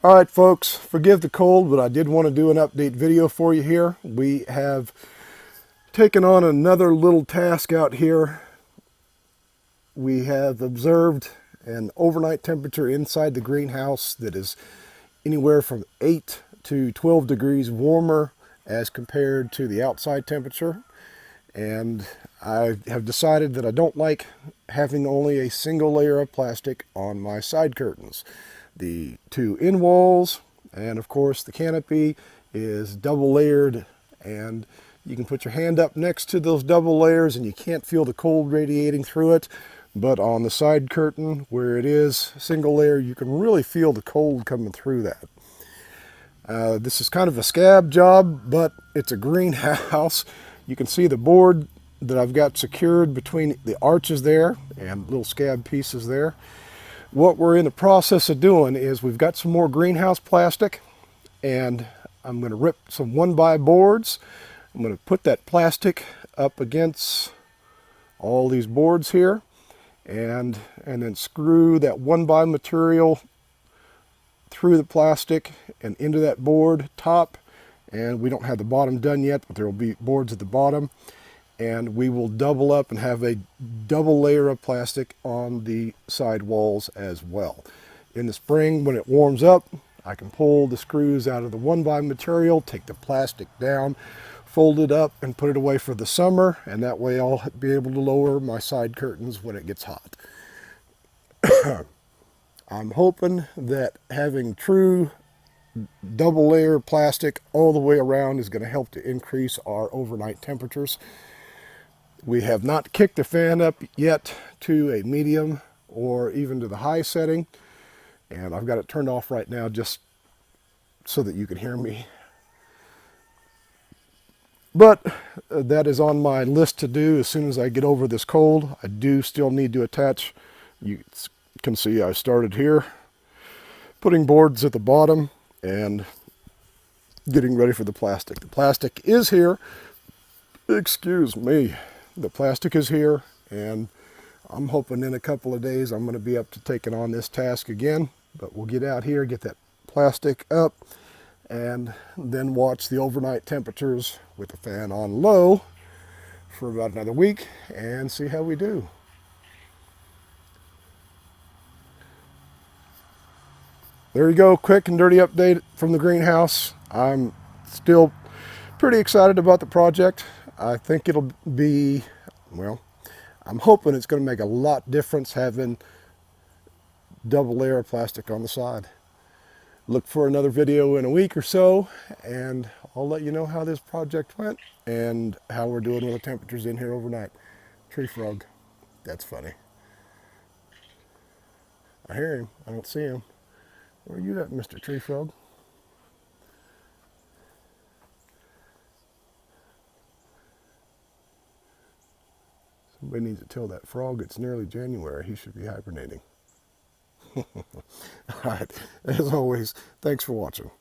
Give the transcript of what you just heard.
All right, folks, forgive the cold, but I did want to do an update video for you here. We have taken on another little task out here. We have observed an overnight temperature inside the greenhouse that is anywhere from 8 to 12 degrees warmer as compared to the outside temperature. And I have decided that I don't like having only a single layer of plastic on my side curtains. The two end walls and of course the canopy is double layered, and you can put your hand up next to those double layers and you can't feel the cold radiating through it. But on the side curtain where it is single layer, you can really feel the cold coming through that. This is kind of a scab job, but it's a greenhouse. You can see the board that I've got secured between the arches there and little scab pieces there. What we're in the process of doing is we've got some more greenhouse plastic, and I'm going to rip some 1x boards. I'm going to put that plastic up against all these boards here and then screw that 1x material through the plastic and into that board top. And we don't have the bottom done yet, but there will be boards at the bottom. And we will double up and have a double layer of plastic on the side walls as well. In the spring, when it warms up, I can pull the screws out of the 1x material, take the plastic down, fold it up, and put it away for the summer. And that way I'll be able to lower my side curtains when it gets hot. I'm hoping that having true double layer plastic all the way around is going to help to increase our overnight temperatures. We have not kicked the fan up yet to a medium or even to the high setting, and I've got it turned off right now just so that you can hear me. But that is on my list to do as soon as I get over this cold. I do still need to attach. You can see I started here, putting boards at the bottom and getting ready for the plastic. The plastic is here. Excuse me. The plastic is here, and I'm hoping in a couple of days I'm going to be up to taking on this task again. But we'll get out here, get that plastic up, and then watch the overnight temperatures with the fan on low for about another week and see how we do. There you go, quick and dirty update from the greenhouse. I'm still pretty excited about the project. I think it'll be, well, I'm hoping it's going to make a lot difference having double layer of plastic on the side. Look for another video in a week or so, and I'll let you know how this project went and how we're doing with the temperatures in here overnight. Tree frog, that's funny. I hear him, I don't see him. Where are you at, Mr. Tree Frog? Somebody needs to tell that frog it's nearly January. He should be hibernating. All right, as always, thanks for watching.